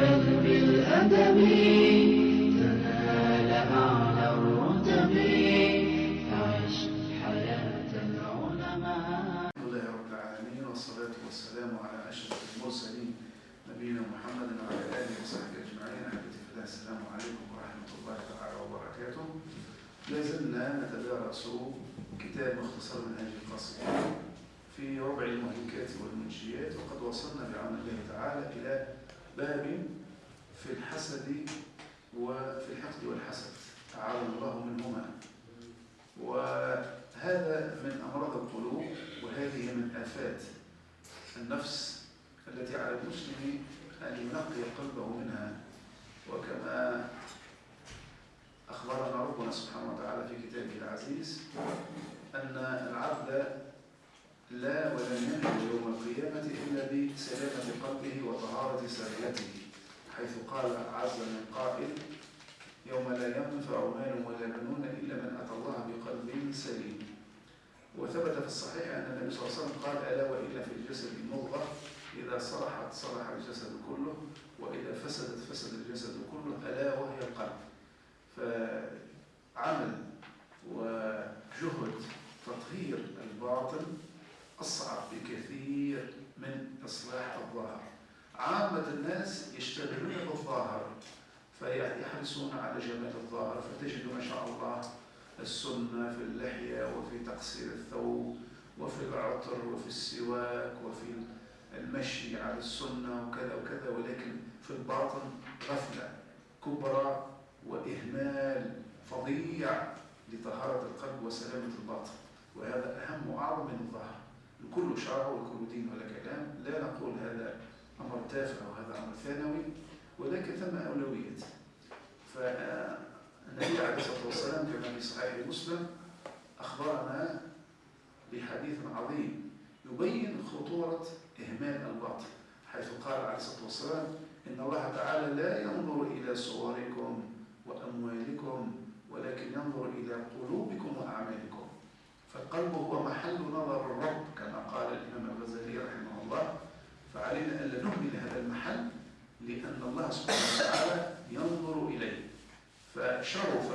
بل بالأدب تنال أعلى الرتب فعش حياة العلماء. الحمد لله رب العالمين، والصلاة والسلام على أشرف المرسلين نبينا محمد وعلى آله وصحبه أجمعين. أحبتي في الله، السلام عليكم ورحمة الله تعالى وبركاته. لا زلنا نتدارس كتاب مختصر منهاج القاصدين في ربع المهلكات والمنشيات، وقد وصلنا بعون الله تعالى إلى باب في الحسد وفي الحقد والحسد، تعالى الله منهما. وهذا من أمراض القلوب، وهذه من آفات النفس التي على المسلم أن ينقي قلبه منها. وكما أخبرنا ربنا سبحانه وتعالى في كتابه العزيز أن العبد لا ولن ينجو يوم القيامة إلا بسلامة قلبه وطهارة سريته، حيث قال عز من قائل: يوم لا ينفع مال ولا بنون إلا من أتى الله بقلب سليم. وثبت في الصحيح أن النبي صلى الله عليه وسلم قال: ألا وإن في الجسد مضغة إذا صلحت صلح الجسد كله، وإذا فسدت فسد الجسد كله، ألا وهي القلب. فعمل وجهد تطهير الباطن أصعب بكثير من إصلاح الظاهر. عامة الناس يشتغلون بالظاهر فيحرصون على جمال الظاهر، فتجد ما شاء الله السنة في اللحية وفي تقصير الثوب وفي العطر وفي السواك وفي المشي على السنة وكذا وكذا، ولكن في الباطن غفلة كبرى وإهمال فظيع لطهارة القلب وسلامة الباطن. وهذا أهم وأعظم من الظاهر. الكل شرع والكل دين ولا كلام، لا نقول هذا أمر تافه أو هذا أمر ثانوي، ولكن ثم أولويات. فالنبي عليه الصلاة والسلام كما في صحيح مسلم أخبرنا بحديث عظيم يبين خطورة إهمال الباطن، حيث قال عليه الصلاة والسلام: إن الله تعالى لا ينظر إلى صوركم وأموالكم ولكن ينظر إلى قلوبكم وأعمالكم. فالقلب هو محل نظر الرب كما قال الإمام الغزالي رحمه الله. فعلينا أن لا نهمل هذا المحل، لأن الله سبحانه وتعالى ينظر إليه. فشرف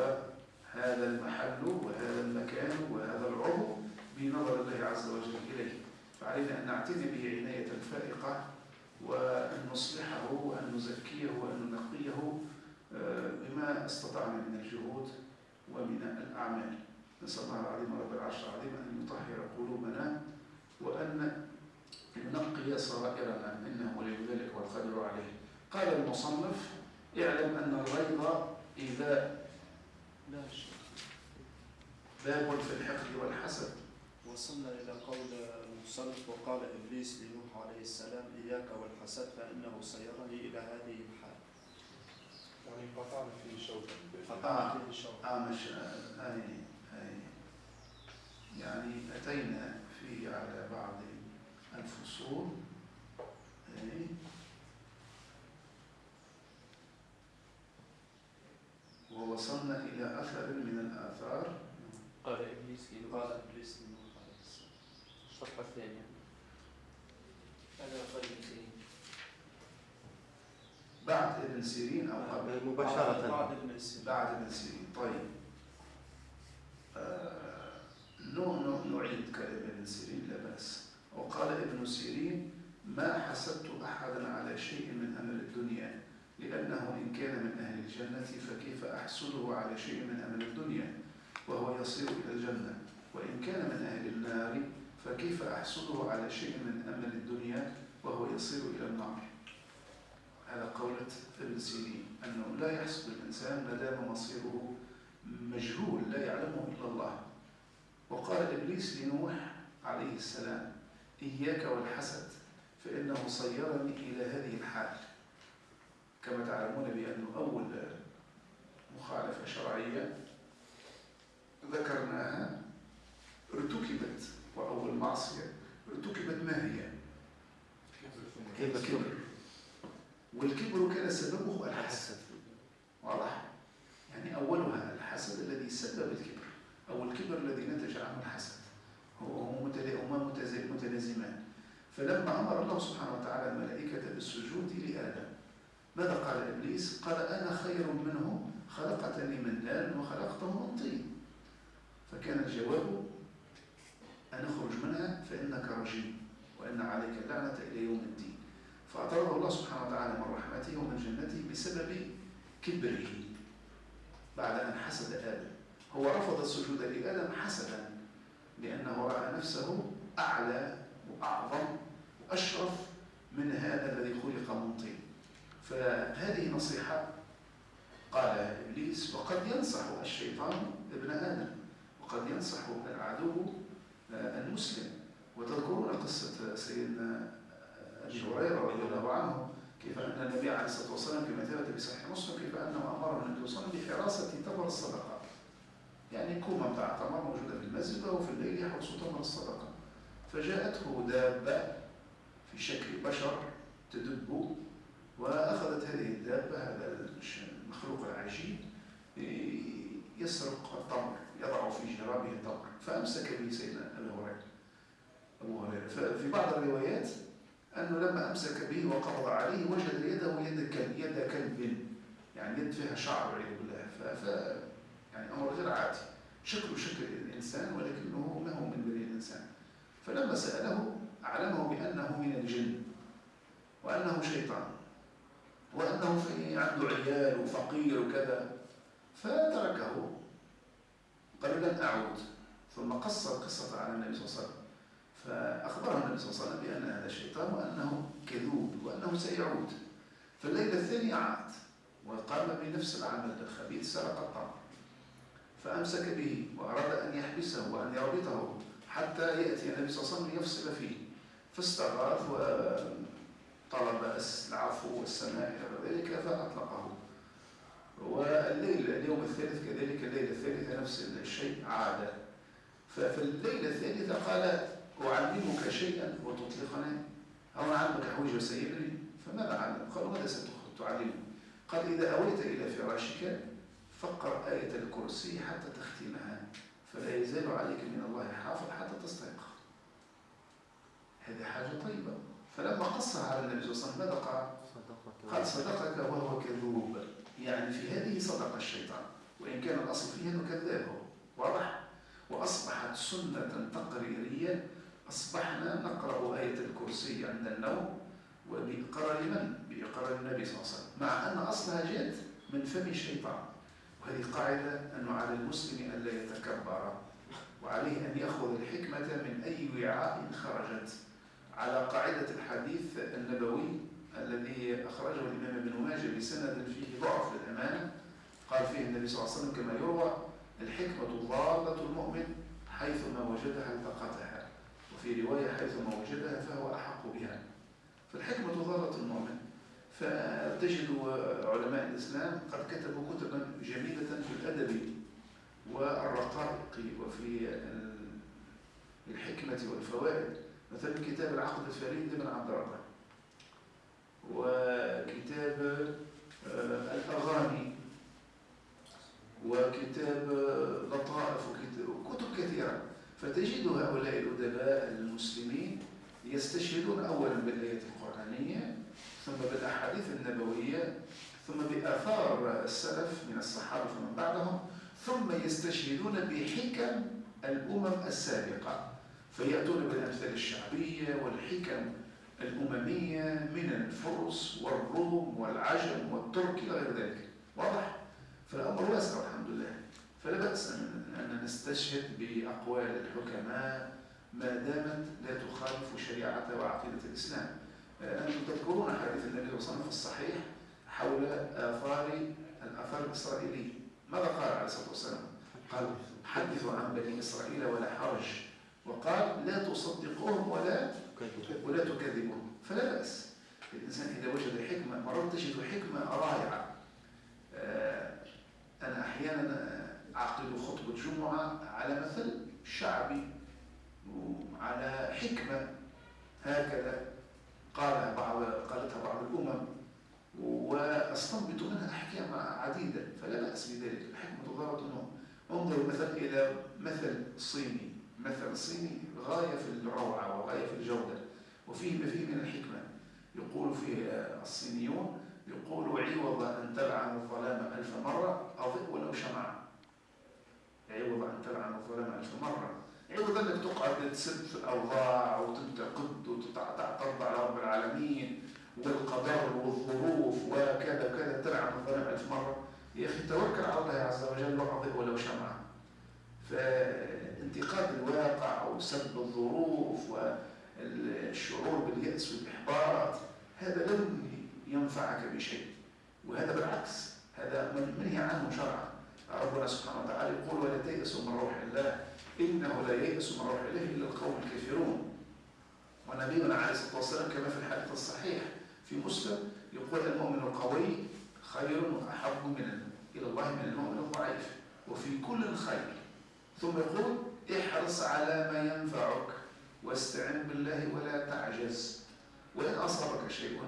هذا المحل وهذا المكان وهذا العضو بنظر الله عز وجل إليه. فعلينا أن نعتني به عناية فائقة، وأن نصلحه وأن نزكيه وأن ننقيه بما استطعنا من الجهود ومن الأعمال. نسأل الله العظيم رب العرش العظيم أن يطهر قلوبنا وأن ينقي سرائرنا، إنه ولي ذلك والقادر عليه. قال المصنف: اعلم أن الغيظ إذا باب في الحقد والحسد. وصلنا إلى قول المصنف: وقال إبليس لنوح عليه السلام: إياك والحسد فإنه سيرني إلى هذه الحال. يعني قطعنا فيه شوطا. يعني أتينا فيه على بعض الفصول، ووصلنا إلى أثر من الآثار. قال إبليس لنوح عليه السلام. الصفحة الثانية. هذا قال ابن سيرين. بعد ابن سيرين أو قبل؟ مباشرة بعد ابن سيرين. طيب، نعيد كلام ابن سيرين لا بأس. وقال ابن سيرين: ما حسدت أحدا على شيء من أمر الدنيا، لأنه إن كان من أهل الجنة فكيف أحسده على شيء من أمر الدنيا وهو يصير إلى الجنة، وإن كان من أهل النار فكيف أحسده على شيء من أمر الدنيا وهو يصير إلى النار. هذا قولة ابن سيرين، أنه لا يحسد الإنسان ما دام مصيره مجهول لا يعلمه إلا الله. وقال إبليس لنوح عليه السلام: إياك والحسد فإنه صيرني إلى هذه الحال. كما تعلمون بأن أول مخالفة شرعية ذكرناها ارتكبت، وأول معصية ارتكبت ما هي؟ الكبر. والكبر كان سببه الحسد. واضح؟ يعني أولها الحسد الذي سبب الكبر، أو الكبر الذي نتج عنه الحسد، هما متلازمان. فلما أمر الله سبحانه وتعالى الملائكة بالسجود لآدم، ماذا قال إبليس؟ قال أنا خير منه، خلقتني من نار وخلقته من طين. فكان الجواب أن اخرج منها فإنك رجيم وإن عليك اللعنة إلى يوم الدين. فأطرده الله سبحانه وتعالى من رحمته ومن جنته بسبب كبره بعد أن حسد آدم. هو رفض السجود لآدم حسدا لأنه رأى نفسه أعلى وأعظم وأشرف من هذا الذي خلق من طين. فهذه نصيحة قالها إبليس، وقد ينصح الشيطان ابن آدم وقد ينصح العدو المسلم. وتذكرون قصة سيدنا أبي هريرة رضي الله عنه كيف أن النبي عليه الصلاة والسلام كما ثبت بصحيح مسلم كيف أنه أمر النبي صلى الله عليه وسلم بحراسة تمر الصدقة، يعني كومة بتاع تمر موجودة في المسجد وفي الليل يحرس تمر الصدقة. فجاءته دابة في شكل بشر تدب، وأخذت هذه الدابة هذا المخلوق العجيب يسرق التمر، يضع في جرابه التمر، فأمسك به سيدنا أبو هريرة. ففي بعض الروايات أنه لما أمسك به وقبض عليه وجد يده يد كلب، يعني يد فيها شعر والعياذ بالله. يعني أمر غير عادي، شكله شكل الإنسان ولكنه ما هو من بني الإنسان. فلما سأله أعلمه بأنه من الجن وأنه شيطان وأنه عنده عيال وفقير وكذا، فتركه قال لن أعود. ثم قص القصة على النبي صلى الله عليه وسلم، فأخبره النبي صلى الله عليه وسلم بأن هذا شيطان وأنه كذوب وأنه سيعود. فالليلة الثانية عاد وقام بنفس العمل الخبيث، سرق التمر، فأمسك به وأراد أن يحبسه وأن يربطه حتى يأتي النبي صلى الله عليه وسلم يفصل فيه. فاستغاث وطلب العفو والسماء إلى ذلك فأطلقه. اليوم الثالث كذلك، الليلة الثالثة نفس الشيء عاد. ففي الليلة الثالثة قال أعلمك شيئا وتطلقني، أو أعلمك حويج وسيبني. فماذا علم؟ قالوا ماذا ستعلمني؟ قال إذا أويت إلى فراشك فقر آية الكرسي حتى تختمها فلا يزال عليك من الله حافظ حتى تستيقظ. هذه حاجة طيبة. فلما قصها على النبي صلى الله عليه وسلم ماذا قال؟ قال صدقك وهو كذوب، يعني في هذه صدق الشيطان، وإن كان الأصل فيه أنه كذابه. واضح؟ وأصبحت سنة تقريرية، أصبحنا نقرأ آية الكرسي عند النوم، وبإقرار من؟ بإقرار النبي صلى الله عليه وسلم، مع أن أصلها جاءت من فم الشيطان. وهذه قاعدة أنه على المسلم أن لا يتكبر، وعليه أن يأخذ الحكمة من أي وعاء خرجت، على قاعدة الحديث النبوي الذي أخرجه الإمام ابن ماجه بسند فيه ضعف للأمانة. قال فيه النبي صلى الله عليه وسلم كما يروى: الحكمة ضالة المؤمن حيثما وجدها التقطها، وفي رواية حيثما وجدها فهو أحق بها. فالحكمة ضالة المؤمن. فتجد علماء الإسلام قد كتبوا كتبا جميلة في الأدب والرقائق وفي الحكمة والفوائد، مثلا كتاب العقد الفريد لابن عبد الرحمن، وكتاب الأغاني، وكتاب لطائف، وكتب كثيرة. فتجد هؤلاء الأدباء المسلمين يستشهدون أولا بالآيات القرآنية، ثم بالأحاديث النبوية، ثم بآثار السلف من الصحابة فمن بعدهم، ثم يستشهدون بحكم الأمم السابقة، فيأتون بالأمثال الشعبية والحكم الأممية من الفرس والروم والعجم والترك إلى غير ذلك. واضح؟ فالأمر واسع الحمد لله. فلا بأس أن نستشهد بأقوال الحكماء ما دامت لا تخالف شريعة وعقيدة الإسلام. أنتم تذكرون حديث النبي صلى الله عليه وسلم في الصحيح حول الآثار الإسرائيلية. ماذا قال عليه الصلاة والسلام؟ قال: حدثوا عن بني إسرائيل ولا حرج، وقال: لا تصدقوهم ولا تكذبوهم. فلا بأس الإنسان إذا وجد حكمة، مرات تجد حكمة رائعة. أنا أحيانا أعقد خطبة جمعة على مثل شعبي، على حكمة هكذا قالتها بعض الأمم، وأستنبط منها أحكام عديدة. فلا بأس بذلك، الحكمة ضارة النوم. انظر مثلا إلى مثل صيني، مثل صيني غاية في الروعة وغاية في الجودة، وفيه ما فيه من الحكمة. يقول فيه الصينيون: يقول عوض أن تلعن الظلام 1000 مرة أضئ ولو شمعا. عوض أن تلعن الظلام 1000 مرة، عوض أنك تقعد تسب في الأوضاع وتنتقد وتعترض على رب العالمين والقدر والظروف وكذا وكذا، تلعن الظلام 1000 مرة. يا أخي توكل على الله عز وجل وأضئ ولو شمعا. فانتقاد الواقع أو سب الظروف والشعور باليأس والإحباط هذا لن ينفعك بشيء، وهذا بالعكس هذا منهي عنه شرعا. ربنا سبحانه وتعالى يقول ولا تيأسوا من روح الله إنه لا ييأس من روح الله إلا القوم الكافرون. ونبينا عليه الصلاة والسلام كما في الحديث الصحيح في مسلم يقول المؤمن القوي خير وأحب إلى الله من المؤمن الضعيف وفي كل خير. ثم يقول احرص على ما ينفعك واستعن بالله ولا تعجز، وإن أصابك شيء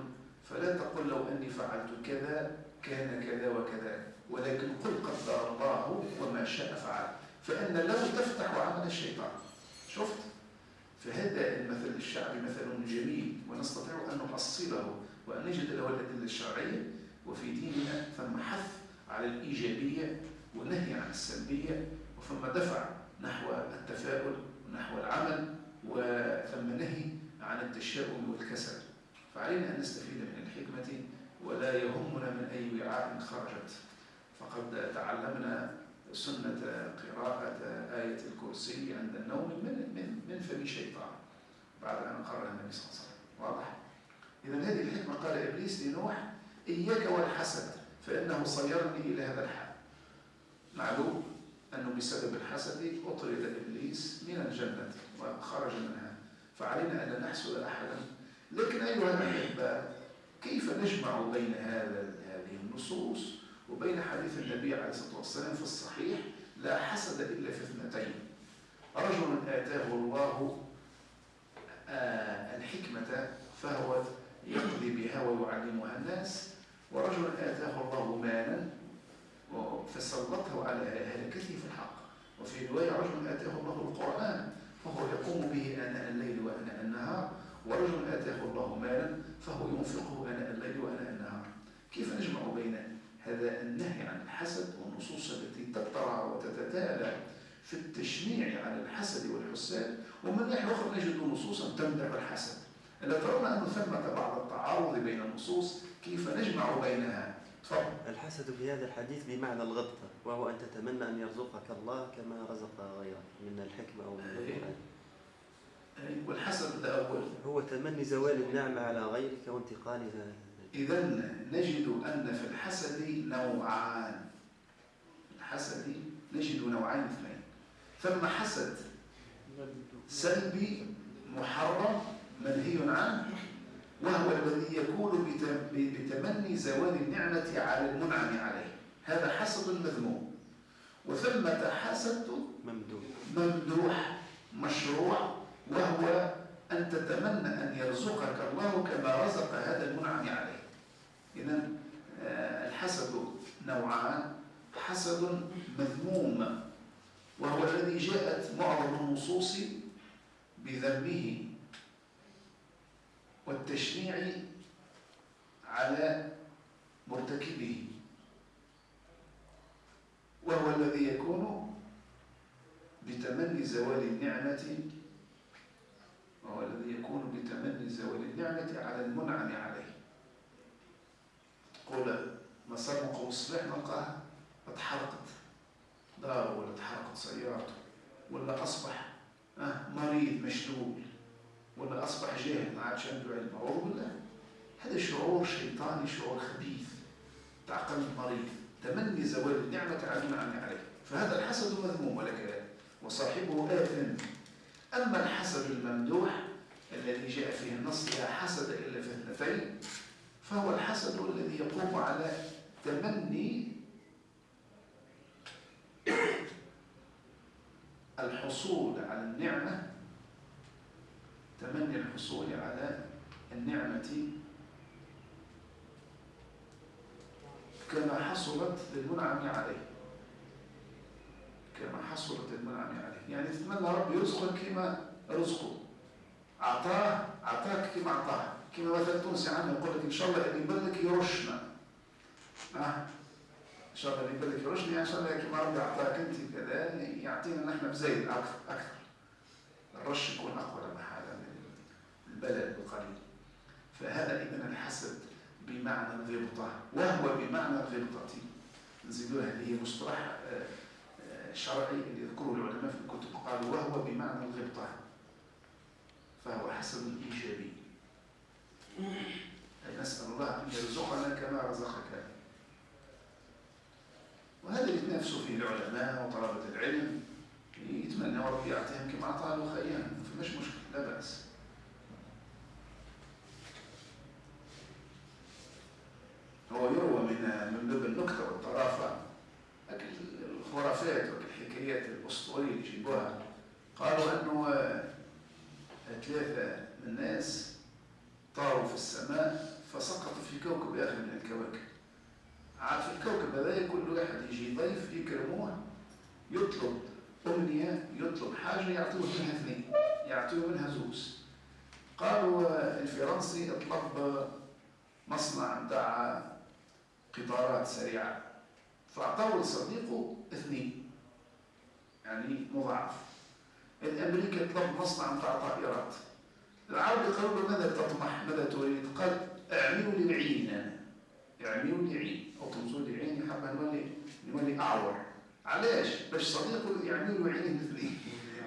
فلا تقل لو أني فعلت كذا كان كذا وكذا، ولكن قل قدر الله وما شاء فعل، فإن لو تفتح عمل الشيطان. شفت؟ فهذا المثل الشعبي مثل جميل ونستطيع أن نحصله وأن نجد له الأدلة الشرعية. وفي ديننا ثم حث على الإيجابية ونهي عن السلبية، وثم دفع نحو التفاؤل ونحو العمل، وثم نهي عن التشاؤم والكسل. فعلينا أن نستفيد من الحكمة ولا يهمنا من أي وعاء خرجت. فقد تعلمنا سنة قراءة آية الكرسي عند النوم من فم شيطان بعد أن قرأ النبي صلى الله عليه وسلم. واضح؟ إذن هذه الحكمة قال إبليس لنوح إياك والحسد فإنه صيرني إلى هذا الحال. معلوم أنه بسبب الحسد أطرد إبليس من الجنة وخرج منها، فعلينا أن لا نحسد أحدا. لكن أيها الأحبة كيف نجمع بين هذه النصوص وبين حديث النبي عليه الصلاة والسلام في الصحيح لا حسد إلا في اثنتين: رجل آتاه الله الحكمة فهو يقضي بها ويعلمها الناس، ورجل آتاه الله مالا فسلطه على هلكته في الحق. وفي رواية رجل آتاه الله القرآن فهو يقوم به آناء الليل وآناء النهار، ورجل آتاه الله مالا فهو ينفقه آناء الليل وآناء النهار. كيف نجمع بين هذا النهي عن الحسد والنصوص التي تترى وتتتالى في التشنيع على الحسد والحساد، ومن ناحية أخرى نجد نصوصا تمدح الحسد؟ ألا ترون أن ثمة بعض التعارض بين النصوص؟ كيف نجمع بينها؟ تفضل. الحسد في هذا الحديث بمعنى الغبطة، وهو أن تتمنى أن يرزقك الله كما رزق غيرك من الحكمة أو من القرآن. والحسد ده أول هو تمني زوال النعمة على غيرك وانتقالها. إذن نجد أن في الحسد نوعان. الحسد نجد نوعين اثنين: ثم حسد سلبي محرم منهي عنه، وهو الذي يكون بتمني زوال النعمة على المنعم عليه، هذا حسد مذموم. وثمة حسد ممدوح مشروع، وهو أن تتمنى أن يرزقك الله كما رزق هذا المنعم عليه. إذن الحسد نوعان: حسد مذموم وهو الذي جاءت معظم النصوص بذمه والتشنيع على مرتكبه، وهو الذي يكون بتمني زوال النعمة على المنعم عليه. تقول مسار مقوم الصباح نلقاها اتحرقت داره، ولا اتحرقت سيارته، ولا أصبح مريض مشلول، ولا أصبح جاهل ما عادش عنده علم. أعوذ بالله، هذا شعور شيطاني، شعور خبيث، تعقل مريض، تمني زوال النعمة على المنعم عليه، فهذا الحسد مذموم ولك وصاحبه آثم. أما الحسد الممدوح الذي جاء فيه النص لا حسد إلا في اثنتين، فهو الحسد الذي يقوم على تمني الحصول على النعمة، تمني الحصول على النعمة كما حصلت للمنعم عليه، يعني تتمنى رب يرزقك كما رزقه، أعطاك كما أعطاه، كما مثلا التونسي عنه يقول لك إن شاء الله اللي يبلك يرشنا. إن شاء الله اللي يبلك يرشنا، إن شاء الله كما ربي أعطاك أنت كذا يعطينا نحن بزيد أكثر. الرش يكون أقوى محالة من البلد القليل. فهذا إذن الحسد بمعنى الغبطة، وهو بمعنى الغبطة. نزيدوها اللي هي مصطلح شرعي اللي يذكره العلماء في الكتب، قالوا وهو بمعنى الغبطة، فهو حسد إيجابي. أي نسأل الله أن يرزقنا كما رزقك. وهذا اللي يتنافسوا فيه العلماء وطلبة العلم، يتمنى ربي يعطيهم كما أعطاه خيرا، فمش مشكلة، لا بأس. هو يروى من باب النكتة والطرافة الخرافات والحكايات الأسطورية اللي يجيبوها. قالوا أنه 3 من الناس طاروا في السماء فسقطوا في كوكب آخر من الكواكب. عاد في الكوكب هذا كل واحد يجي ضيف يكرموه، يطلب أمنية، يطلب حاجة يعطوه منها 2، يعطوه منها 2. قالوا الفرنسي اطلب مصنع بتاع قطارات سريعة، فأعطاه لصديقه 2، يعني مضاعف. الأمريكي طلب مصنع بتاع طائرات. العرب قالوا له ماذا تطمح، ماذا تريد؟ قال اعملوا لي عين، اعملوا لي عين أو تمزوا لي عين، يحب نولي أعور. علاش؟ باش صديقه يعملوا له عينين 2.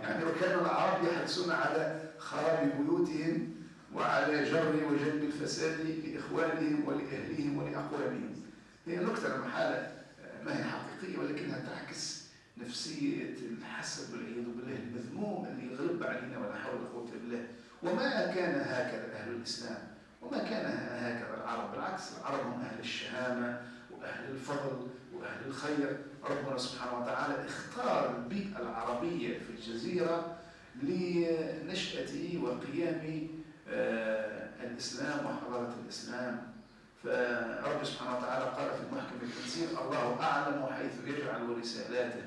يعني وكان العرب يحرصون على خراب بيوتهم وعلى جر وجلب الفساد لإخوانهم ولأهلهم ولأقوامهم. هي نكتة محالة ما هي حقيقية، ولكنها تعكس نفسية الحسد والعياذ بالله المذموم اللي يغلب علينا، ولا حول ولا قوة إلا بالله. وما كان هكذا أهل الإسلام، وما كان هكذا العرب، بالعكس العرب هم أهل الشهامة وأهل الفضل وأهل الخير. ربنا سبحانه وتعالى اختار البيئة العربية في الجزيرة لنشأة وقيام الإسلام وحضارة الإسلام. فرب سبحانه وتعالى قال في محكم التنزيل: الله أعلم حيث يجعل رسالاته،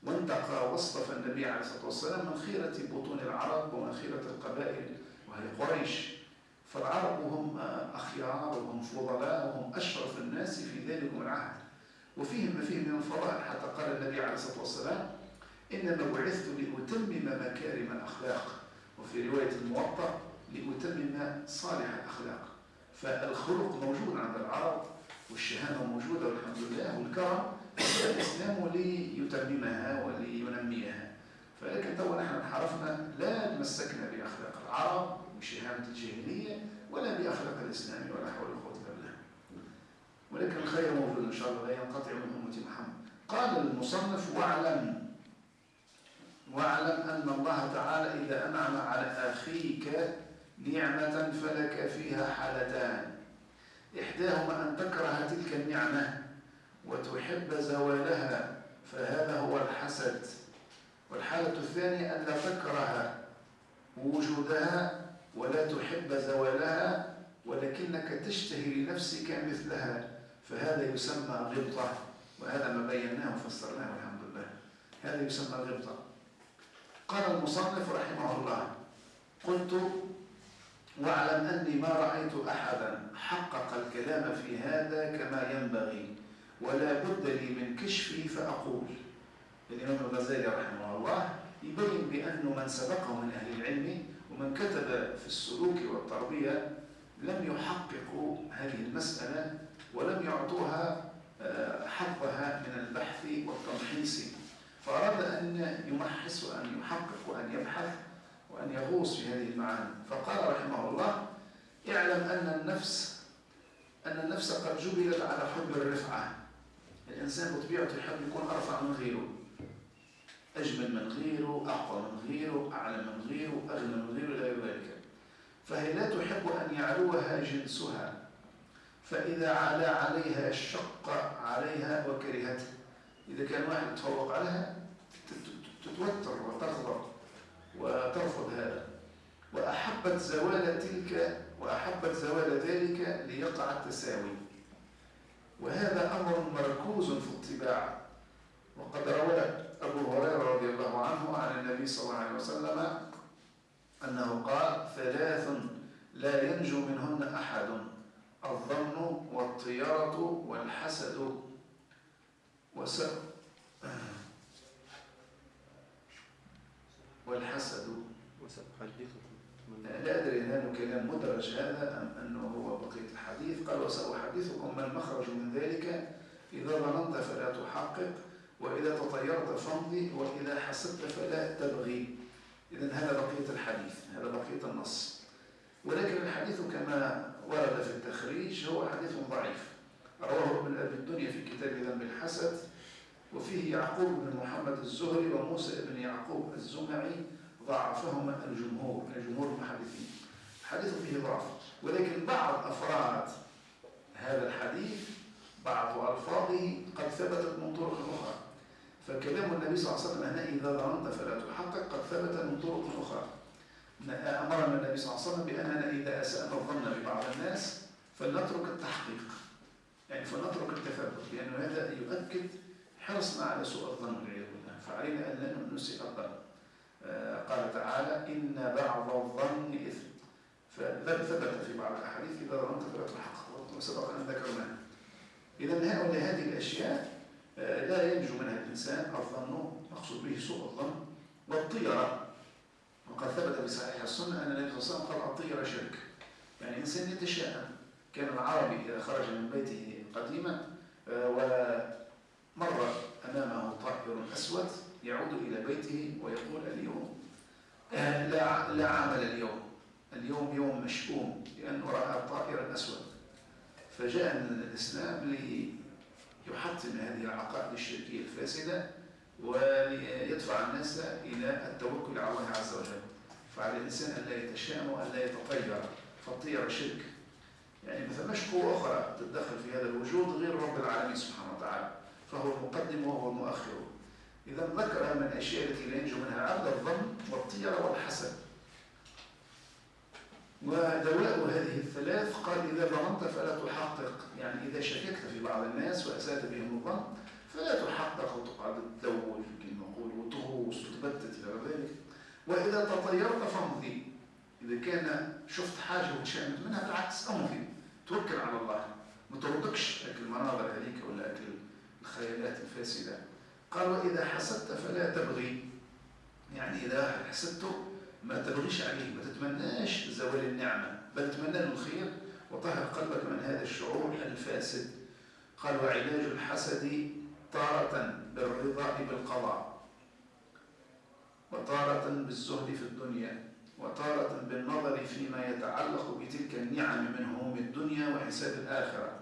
وانتقى واصطفى النبي عليه الصلاة والسلام من خيرة بطون العرب ومن خيرة القبائل وهي قريش. فالعرب هم أخيار وهم فضلاء وهم أشرف الناس في ذلكم العهد، وفيهم ما فيه من الفضائل. حتى قال النبي عليه الصلاة والسلام: إنما بعثت لأتمم مكارم الأخلاق، وفي رواية الموطأ لأتمم صالح الأخلاق. فالخلق موجود عند العرب والشهامة موجودة والحمد لله، والكرم الإسلام ليتممها ولينميها. فلكن تو نحن انحرفنا، لا تمسكنا بأخلاق العرب وشهامة الجاهلية ولا بأخلاق الإسلام، ولا حول ولا قوة إلا بالله. ولكن الخير موجود إن شاء الله، لا ينقطع من أمة محمد. قال المصنف: واعلم أن الله تعالى إذا أنعم على أخيك نعمة فلك فيها حالتان، إحداهما أن تكره تلك النعمة وتحب زوالها، فهذا هو الحسد. والحالة الثانية أن لا تكره وجودها ولا تحب زوالها، ولكنك تشتهي لنفسك مثلها، فهذا يسمى غبطة. وهذا ما بيناه وفسرناه والحمد لله، هذا يسمى غبطة. قال المصنف رحمه الله: قلت: واعلم أني ما رأيت أحدا حقق الكلام في هذا كما ينبغي، ولا بد لي من كشفي فأقول. الإمام الغزالي رحمه الله يبين بأنه من سبقه من أهل العلم ومن كتب في السلوك والتربية لم يحققوا هذه المسألة ولم يعطوها حظها من البحث والتمحيص، فأراد أن يمحص وأن يحقق وأن يبحث وأن يغوص في هذه المعاني. فقال رحمه الله: اعلم أن النفس قد جبلت على حب الرفعة. الإنسان بطبيعته يحب يكون أرفع من غيره، أجمل من غيره، أقوى من غيره، أعلى من غيره، أغنى من غيره، إلى غير ذلك. فهي لا تحب أن يعلوها جنسها، فإذا علا عليها شق عليها وكرهته. إذا كان واحد يتفوق عليها تتوتر وتغضب وترفض هذا، وأحبت زوال ذلك ليقع التساوي. وهذا أمر مركوز في الطباع. وقد روى أبو هريرة رضي الله عنه عن النبي صلى الله عليه وسلم أنه قال: 3 لا ينجو منهن أحد: الظن والطيرة والحسد والحسد. وسأحدثكم لا أدري إن هذا كلام مدرج هذا أم أنه هو بقية الحديث. قال: وسأحدثكم ما المخرج من ذلك: إذا ظننت فلا تحقق، وإذا تطيرت فامضي، وإذا حسدت فلا تبغي. إذن هذا بقية الحديث، هذا بقية النص. ولكن الحديث كما ورد في التخريج هو حديث ضعيف، رواه ابن أبي الدنيا في كتاب ذم الحسد، وفيه يعقوب بن محمد الزهري وموسى بن يعقوب الزمعي، ضعفهما جمهور المحدثين. الحديث فيه ضعف، ولكن بعض أفراد هذا الحديث، بعض ألفاظه قد ثبتت من طرق أخرى. فكلام النبي صلى الله عليه وسلم هنا: إذا ظننت فلا تحقق، قد ثبت من طرق أخرى. أمرنا النبي صلى الله عليه وسلم بأننا إذا أسأنا الظن ببعض الناس فلنترك التحقيق، يعني فلنترك التثبت، لأن هذا يؤكد حرصنا على سوء الظن والعياذ بالله، فعلينا أن لا نسيء الظن. قال تعالى: إن بعض الظن إثم. فثبت في بعض الأحاديث: إذا ظننت فلا تحقق، وسبق أن ذكرناها. إذن هذه الأشياء لا ينجو منها الإنسان. الظن مقصود به سوء الظن، والطيرة، وقد ثبت بصحيح السنة أن النبي صلى الله عليه وسلم قال: الطيرة شرك، يعني إنسان يتشائم. كان العربي إذا خرج من بيته قديما ومر أمامه طائر أسود يعود إلى بيته ويقول: اليوم لا عمل اليوم يوم مشؤوم، لأنه رأى طائرا أسود. فجاء من الإسلام ليحطم هذه العقائد الشركية الفاسدة وليدفع الناس إلى التوكل على الله عز وجل. فعلى الإنسان أن لا يتشائم وأن لا يتطير، فالطير شرك، يعني ما فماش قوة أخرى تتدخل في هذا الوجود غير رب العالمين سبحانه وتعالى، فهو المقدم وهو المؤخر. إذا ذكر من الأشياء التي لا ينجو منها عبد: الظن والطيرة والحسد. ودواء هذه الثلاث قال: إذا ظننت فلا تحقق، يعني إذا شككت في بعض الناس وأسأت بهم الظن فلا تحقق وتقعد تدور كما نقول وتغوص وتبتت إلى ذلك. وإذا تطيرت فامضي، إذا كان شفت حاجة وتشامت منها بالعكس أمضي، توكل على الله، ما تردكش أكل المناظر هذيك ولا أكل الخيالات الفاسدة. قال: وإذا حسدت فلا تبغي، يعني إذا حسدته ما تبغيش عليه، ما تتمناش زوال النعمة، بل تتمنى له الخير وطهر قلبك من هذا الشعور الفاسد. قال: وعلاج الحسد تارة بالرضا بالقضاء، وتارة بالزهد في الدنيا، وتارة بالنظر فيما يتعلق بتلك النعم من هموم الدنيا وحساب الآخرة،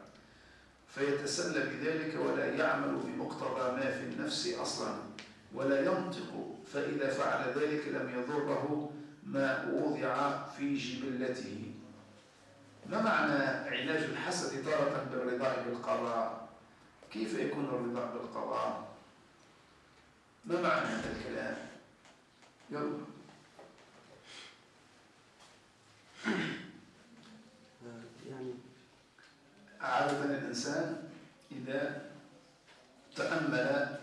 فيتسلى بذلك ولا يعمل بمقتضى ما في النفس أصلا، ولا ينطق، فإذا فعل ذلك لم يضره ما وضع في جبلته. ما معنى علاج الحسد تارة بالرضا بالقضاء؟ كيف يكون الرضا بالقضاء؟ ما معنى هذا الكلام؟ يلا. يعني عادة الإنسان إذا تأمل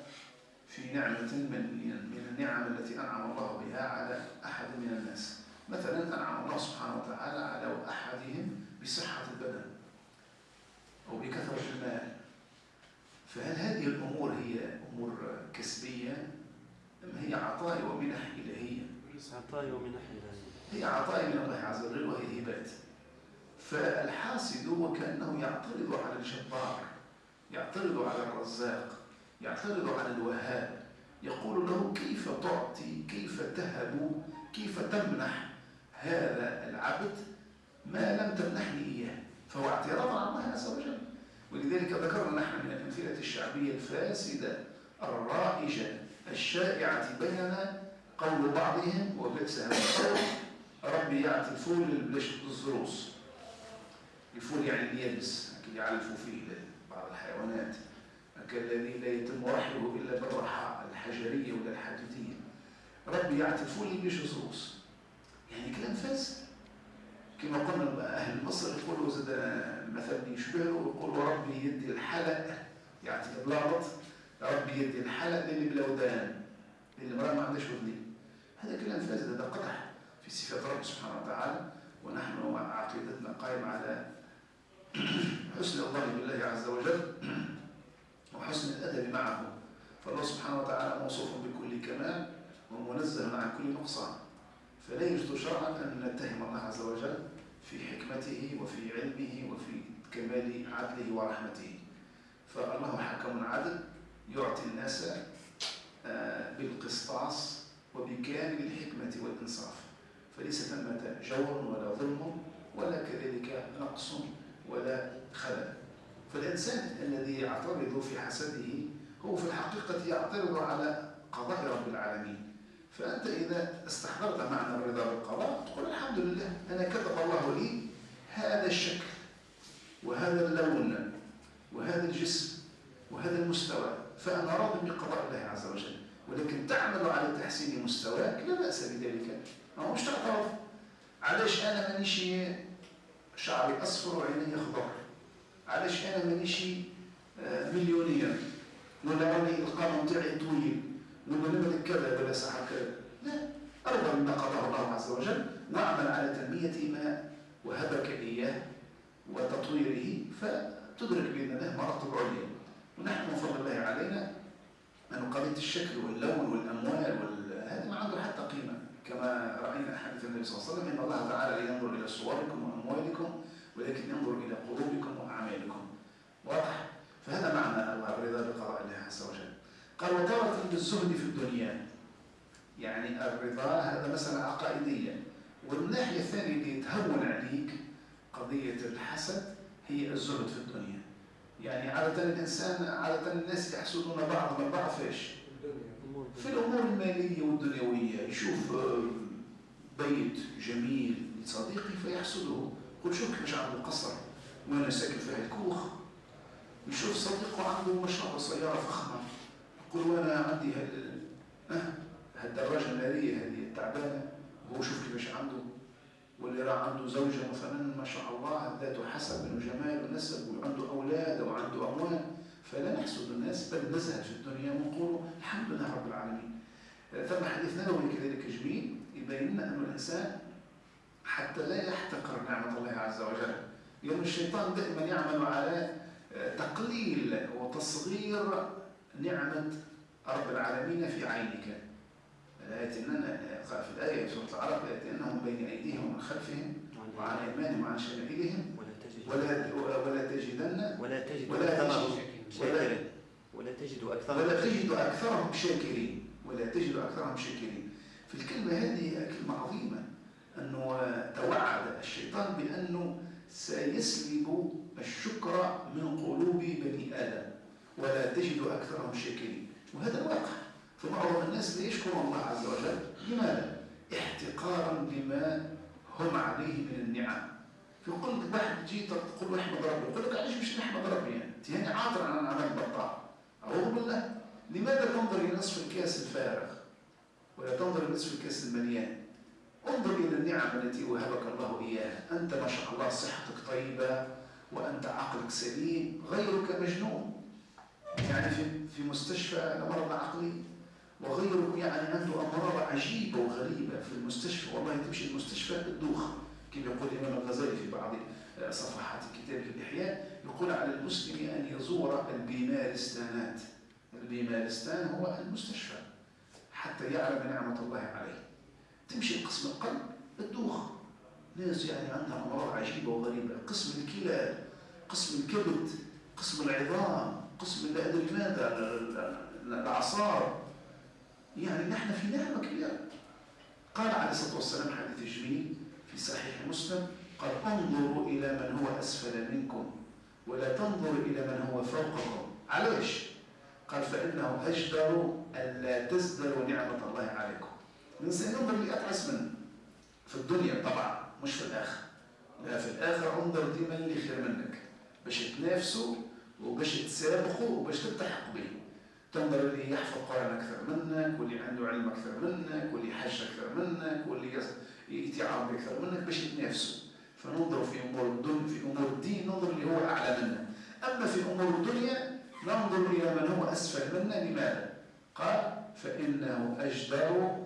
في نعمة من النعم التي أنعم الله بها على أحد من الناس، مثلا أنعم الله سبحانه وتعالى على أحدهم بصحة البدن أو بكثرة المال، فهل هذه الأمور هي أمور كسبية أم هي عطايا ومنح إلهية؟ عطايا ومنح إلهية، هي عطايا من الله عز وجل وهي هبات. فالحاسد وكأنه يعترض على الجبار، يعترض على الرزاق، يعترض على الوهاب، يقول له: كيف تعطي، كيف تهب، كيف تمنح هذا العبد ما لم تمنحني إياه؟ فهو اعتراض على الله عز وجل. ولذلك ذكرنا نحن من الأمثلة الشعبية الفاسدة الرائجة الشائعة بيننا قول بعضهم: وبئس هذا القول، ربي يعطي الفول للزروس. الفول يعني اليابس اللي يعلفوا فيه بعض الحيوانات، كالذي لا يتم رحله إلا بالرحى الحجرية ولا الحديدية. ربي يعطي الفول للزروس، يعني كلام فاسد. كما قلنا أهل مصر يقولوا زاد مثلا يشبهه ويقولوا: ربي يدي الحلق، يعطي البلاط، ربي يدي الحلق للبلودان، للمرأة ما عندهاش ودنين. هذا كلام فاسد، هذا قدح في صفات رب سبحانه وتعالى، ونحن عقيدتنا قائمة على حسن الظن بالله عز وجل وحسن الأدب معه. فالله سبحانه وتعالى موصوف بكل كمال ومنزه عن كل نقصان، فلا يجوز شرعا أن نتهم الله عز وجل في حكمته وفي علمه وفي كمال عدله ورحمته. فالله حكم عدل يعطي الناس بالقسطاس وبكامل الحكمة والإنصاف، فليس ثمة جور ولا ظلم ولا كذلك نقص ولا خلل. فالإنسان الذي يعترض في حسده هو في الحقيقة يعترض على قضاء رب العالمين. فأنت إذا استحضرت معنى الرضا بالقضاء تقول الحمد لله أنا كتب الله لي هذا الشكل وهذا اللون وهذا الجسم وهذا المستوى، فأنا راض بقضاء الله عز وجل. ولكن تعمل على تحسين مستواك لا بأس بذلك، ما مش تعترض. علاش أنا مانيشي شعري أصفر وعيني خضر؟ علاش أنا مانيشي مليونير؟ ولا راني القانون تاعي طويل؟ ولا نملك كذا ولا صحة كذا؟ لا، أرضى بما قضاه الله عز وجل واعمل على تنمية ما وهبك إياه وتطويره، فتدرك بإذن الله مراتب عليا. ونحن من فضل الله علينا أن قضية الشكل واللون والأموال هذا ما عنده حتى قيمة، كما رأينا حديث النبي صلى الله عليه وسلم إن الله تعالى لا ينظر إلى صوركم وأموالكم ولكن ينظر إلى قلوبكم وأعمالكم. واضح؟ فهذا معنى الرضا بقضاء الله عز وجل. قال وتارة بالزهد في الدنيا، يعني الرضا هذا مسألة عقائدية. والناحية الثانية اللي تهون عليك قضية الحسد هي الزهد في الدنيا. يعني عادة الإنسان عادة الناس يحسدون بعض من بعض فيش؟ في الأمور المالية والدنيوية. يشوف بيت جميل لصديقي فيحسده، يقول شوف كيفاش عنده قصر وأنا ساكن في الكوخ. يشوف صديقه عنده مشروع وسيارة فخمة يقول وأنا عندي هالدراجة النارية هذه التعبانة، وهو شوف كيفاش عنده. واللي راه عنده زوجة مثلا ما شاء الله ذات حسب وجمال ونسب وعنده أولاد وعنده أموال، فلا نحسد الناس بل نزهد في الدنيا ونقول الحمد لله رب العالمين. ثم حديث نبوي كذلك جميل يبين لنا أن الإنسان حتى لا يحتقر نعمة الله عز وجل، لأن الشيطان دائما يعمل على تقليل وتصغير نعمة رب العالمين في عينك. في الآية في سورة العرب لأنهم بين أيديهم ومن خلفهم وعن أيمانهم وعن شمائلهم ولا تجد أكثرهم شاكرين. في الكلمة هذه كلمة عظيمة، أنه توعد الشيطان بأنه سيسلب الشكر من قلوب بني آدم ولا تجد أكثرهم شاكرين. وهذا الواقع، فمعظم الناس لا يشكرون الله عز وجل. لماذا؟ احتقارا لما هم عليه من النعم. يقول لك واحد جيت تقول احمد ربي، يقول لك علاش مش نحمد ربي؟ انت يعني عاطل عن عمل بطال. اعوذ بالله. لماذا تنظر الى نصف الكاس الفارغ ولا تنظر الى نصف الكاس المليان؟ انظر الى النعم التي وهبك الله اياها. انت ما شاء الله صحتك طيبه وانت عقلك سليم، غيرك مجنون يعني في مستشفى لمرض عقلي، وغيره يعني عنده أمراض عجيبة وغريبة في المستشفى. والله تمشي المستشفى الدوخ، كما يقول الإمام الغزالي في بعض صفحات كتابه الإحياء، يقول على المسلم أن يزور البيمارستانات. البيمارستان هو المستشفى حتى يعلم نعمة الله عليه. تمشي قسم القلب الدوخ، ناس يعني عندها أمراض عجيبة وغريبة، قسم الكلى، قسم الكبد، قسم العظام، قسم لا أدري ماذا، الأعصاب. يعني نحن في نعمة كبيرة. قال عليه الصلاة والسلام حديث جميل في صحيح مسلم، قال انظروا إلى من هو أسفل منكم ولا تنظروا إلى من هو فوقكم. علاش؟ قال فإنه أجدر ألا تزدروا نعمة الله عليكم. الإنسان ينظر اللي أتعس منه في الدنيا طبعا، مش في الآخر. لا، في الآخر انظر ديما اللي خير منك باش تنافسوا وباش تسابقوا وباش تلتحق به. تنظر اللي يحفظ القرآن أكثر منك، واللي عنده علم أكثر منك، واللي يحج أكثر منك، واللي يتعاون أكثر منك باش يتنافسوا. فننظر في أمور الدنيا، في أمور الدين ننظر اللي هو أعلى منا. أما في أمور الدنيا ننظر إلى من هو أسفل منا. لماذا؟ قال فإنه أجدر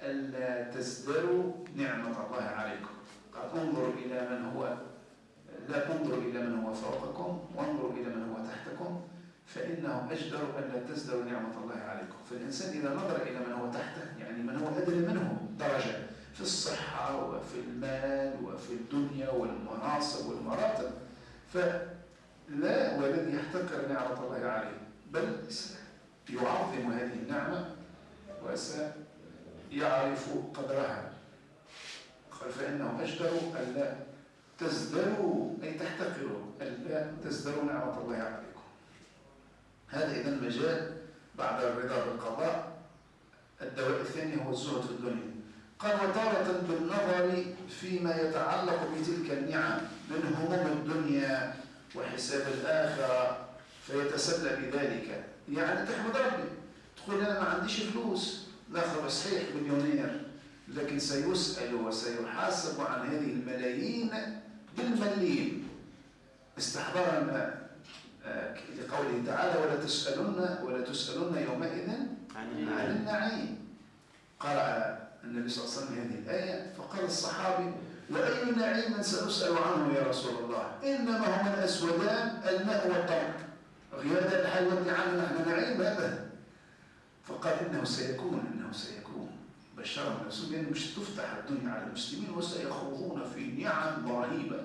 ألا تزدروا نعمة الله عليكم. قال انظروا إلى من هو، لا تنظروا إلى من هو فوقكم وانظروا إلى من هو تحتكم فإنه أجدر أن لا تزدروا نعمة الله عليكم. فالإنسان إذا نظر إلى من هو تحته، يعني من هو أدنى منه درجة في الصحة وفي المال وفي الدنيا والمناصب والمراتب، فلا والذي يحتقر نعمة الله عليه، بل يعظم هذه النعمة وسيعرف قدرها. قال فإنه أجدر ألا تزدروا، أي تحتقروا، ألا تزدروا نعمة الله عليكم. هذا إذن مجال بعد الرضا بالقضاء. الدواء الثاني هو الزهد في الدنيا. قال وتارة بالنظر فيما يتعلق بتلك النعم من هموم الدنيا وحساب الآخرة فيتسلى بذلك. يعني تحمد ربي، تقول أنا ما عنديش فلوس، لا خلاص صحيح مليونير، لكن سيسأل وسيحاسب عن هذه الملايين بالمليين، استحضارا لقوله تعالى ولا تسألن يومئذ عن النعيم. قرأ النبي صلى الله عليه وسلم هذه الآية فقال الصحابي وأي نعيم سنسأل عنه يا رسول الله؟ إنما هما الأسودان الماء والطعام. غير الحال والنعم نحن نعيم هذا. فقال إنه سيكون بشرهم الرسول بأن مش تفتح الدنيا على المسلمين وسيخوضون في نعم رهيبة.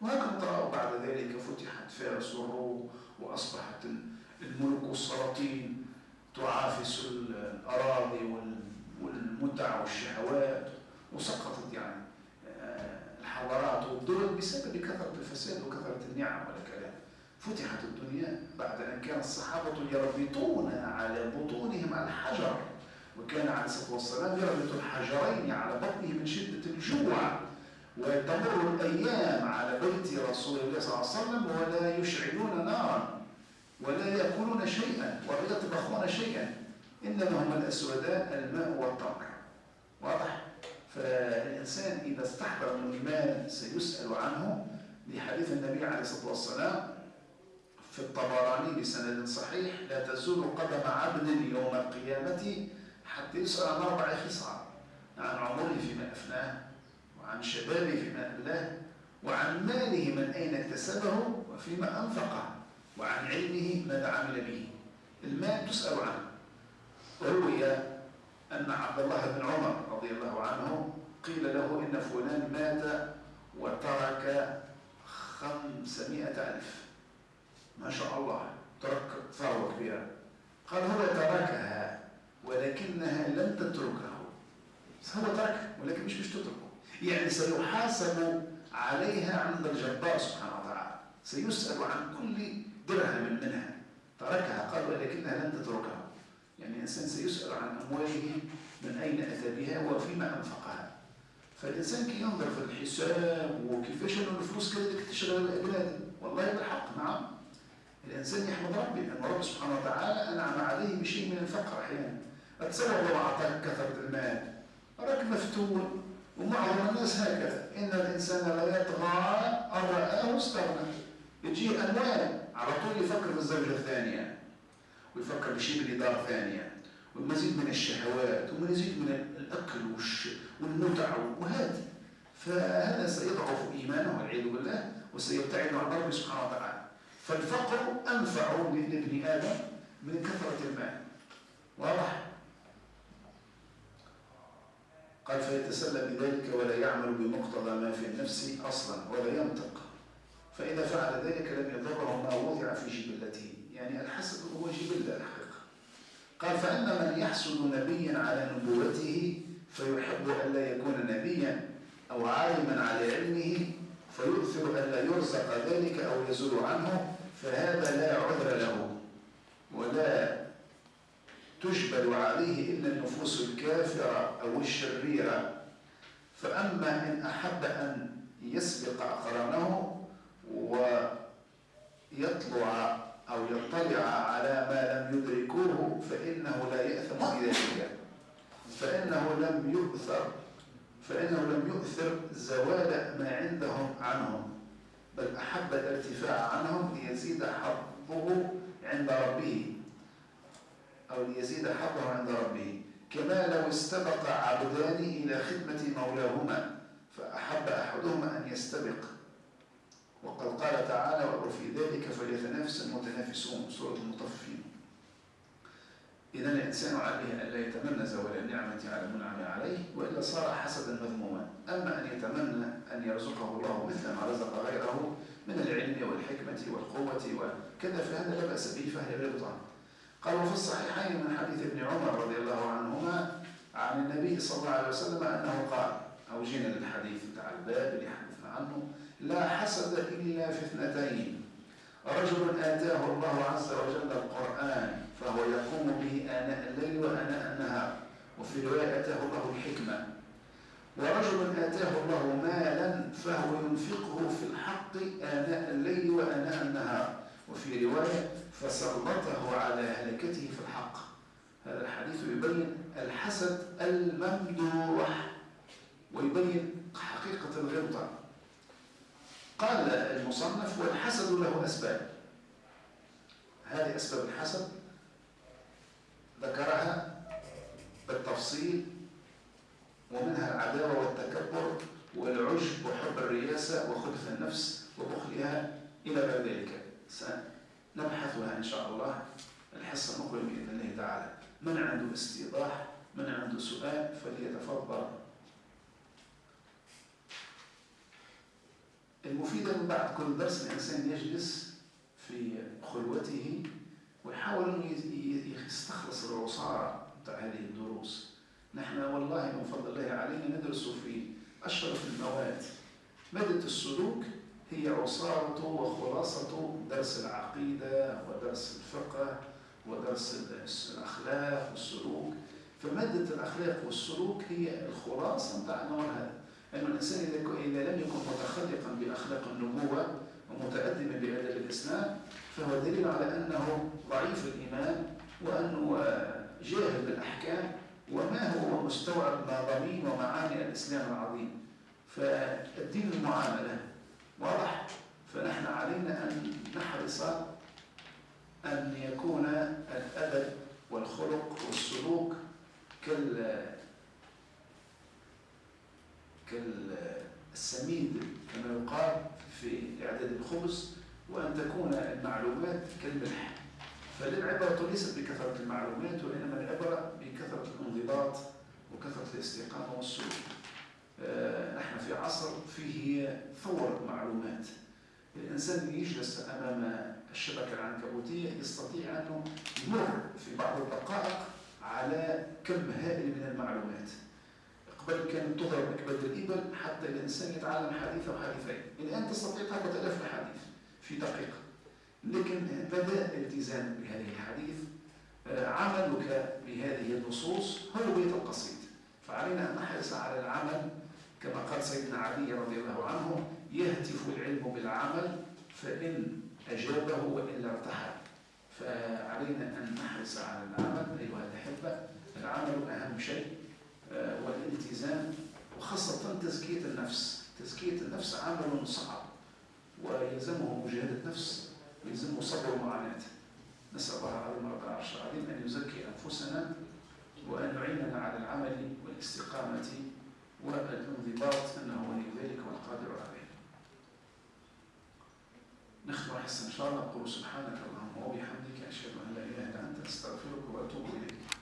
وهكذا ترى بعد ذلك فتحت فارس والروم وأصبحت الملوك والسلاطين تعافس الأراضي والمتع والشهوات، وسقطت يعني الحضارات والدول بسبب كثرة الفساد وكثرة النعم والكلام. فتحت الدنيا بعد أن كان الصحابة يربطون على بطونهم الحجر، وكان عليه الصلاة والسلام يربط الحجرين على بطنه من شدة الجوع، وتمر الأيام على بيت رسول الله صلى الله عليه وسلم ولا يشعلون نارا ولا يأكلون شيئا ولا يطبخون شيئا، إنما هما الأسودان الماء والتمر. واضح؟ فالإنسان إذا استحضر من المال سيسأل عنه، لحديث النبي عليه الصلاة والسلام في الطبراني بسند صحيح لا تزول قدم عبد يوم القيامة حتى يسأل عن 4 خصال: عن عمره فيما أفناه، وعن شبابه فيما أبلاه، وعن ماله من أين اكتسبه وفيما أنفقه، وعن علمه ماذا عمل به. المال تسأل عنه. وروي أن عبد الله بن عمر رضي الله عنه قيل له إن فلان مات وترك 500,000. ما شاء الله، ترك ثروة كبيرة. قال هو تركها ولكنها لم تتركه. هو تركها ولكن مش تتركه، يعني سيحاسب عليها عند الجبار سبحانه وتعالى، سيسأل عن كل درهم منها. تركها قال ولكنها لم تتركها، يعني الإنسان سيسأل عن أمواله من أين أتى بها وفيما أنفقها. فالإنسان كي ينظر في الحساب وكيفاش أنه الفلوس كذلك تشغل الأبناء، والله بالحق نعم الإنسان يحمد ربي أن رب سبحانه وتعالى أنعم عليه بشيء من الفقر. أحيانا أتصور لو أعطاك كثرة المال راك مفتون، ومعظم الناس هكذا، إن الإنسان لا يطغى أن رآه استغنى. يجيه أموال على طول يفكر في الزوجة الثانية، ويفكر بشبه دار ثانية، والمزيد من الشهوات، ومزيد من الأكل والمتع وهذا. فهذا سيضعف إيمانه والعياذ بالله وسيبتعد عن ربه سبحانه وتعالى. فالفقر أنفع لابن آدم من كثرة المال. واضح؟ قال فيتسلى بذلك ولا يعمل بمقتضى ما في النفس أصلا ولا ينطق، فإذا فعل ذلك لم يضره ما وضع في جبلته، يعني الحسد هو جبلة الحقيقة. قال فأما من يحسد نبيا على نبوته فيحب ألا يكون نبيا، أو عالما على علمه فيؤثر ألا يرزق ذلك أو يزول عنه، فهذا لا عذر له ولا تجبل عليه إلا النفوس الكافرة أو الشريرة. فأما إن أحب أن يسبق أقرانه ويطلع أو يطلع على ما لم يدركوه فإنه لا يأثم بذلك، فإنه لم يؤثر زوال ما عندهم عنهم، بل أحب الارتفاع عنهم ليزيد حظه عند ربه، أو ليزيد حظه عند ربه، كما لو استبق عبدان إلى خدمة مولاهما فأحب أحب أحدهما أن يستبق، وقد قال تعالى وفي ذلك فليتنافس المتنافسون، سورة المطففين. إذا الإنسان عليه ألا يتمنى زوال النعمة على المنعم عليه، وإلا صار حسدا مذموما. أما أن يتمنى أن يرزقه الله مثل ما رزق غيره من العلم والحكمة والقوة وكذا، فهذا لا بأس به، فهي رضا. قال وفي الصحيحين من حديث ابن عمر رضي الله عنهما عن النبي صلى الله عليه وسلم أنه قال، أو جينا للحديث بتاع الباب اللي حدثنا عنه: لا حسد إلا في اثنتين، رجل آتاه الله عز وجل القرآن فهو يقوم به آناء الليل وآناء النهار، وفي رواية آتاه الله الحكمة، ورجل آتاه الله مالا فهو ينفقه في الحق آناء الليل وآناء النهار، وفي رواية فسلطه على هلكته في الحق. هذا الحديث يبين الحسد الممدوح ويبين حقيقة الغبطة. قال المصنف: والحسد له أسباب. هذه أسباب الحسد ذكرها بالتفصيل، ومنها العداوة والتكبر والعجب وحب الرياسة وخبث النفس وبخلها إلى غير ذلك. سنبحثها إن شاء الله الحصة المقبلة بإذن الله تعالى. من عنده استيضاح، من عنده سؤال فليتفضل. المفيد من بعد كل درس الإنسان يجلس في خلوته ويحاول أن يستخلص العصارى بتاع هذه الدروس. نحن والله من فضل الله علينا ندرس في أشرف المواد. مادة السلوك هي عصارة وخلاصة درس العقيدة ودرس الفقه ودرس الأخلاق والسلوك. فمادة الأخلاق والسلوك هي الخلاصة بتاع النوع هذا. أن الإنسان إذا لم يكن متخلقا بأخلاق النبوة ومتأدبا بآداب الإسلام فهو دليل على أنه ضعيف الإيمان، وأنه جاهل بالأحكام وما هو مستوعب مضامين ومعاني الإسلام العظيم. فالدين المعاملة واضح. فنحن علينا أن نحرص أن يكون الأدب والخلق والسلوك كالسميد كما يقال في إعداد الخبز، وأن تكون المعلومات كالملح. فالعبرة ليست بكثرة المعلومات، وإنما العبرة بكثرة الانضباط وكثرة الاستقامة والسلوك. نحن في عصر فيه ثورة معلومات. الإنسان يجلس أمام الشبكة العنكبوتية يستطيع أنه يمر في بعض الدقائق على كم هائل من المعلومات. قبل كانت تضرب أكباد الإبل حتى الإنسان يتعلم حديث أو حديثين، الآن تستطيع تاخذ 1000 حديث في دقيقة. لكن بدأ الالتزام بهذه الحديث، عملك بهذه النصوص هو بيت القصيد. فعلينا أن نحرص على العمل كما قال سيدنا علي رضي الله عنه: يهتف العلم بالعمل فإن أجابه وإلا ارتحل. فعلينا أن نحرص على العمل أيها الأحبة. العمل أهم شيء، والالتزام، وخاصة تزكية النفس. تزكية النفس عمل صعب ويلزمه مجاهدة نفس ويلزمه صبر ومعاناة. نسأل الله العظيم رب العرش العظيم أن يزكي أنفسنا وأن يعيننا على العمل والاستقامة والانضباط، إنه ولي ذلك والقادر عليه. نختم حسن إن شاء الله. أقول سبحانك اللهم وبحمدك، أشهد أن لا إله إلا أنت، أستغفرك وأتوب إليك.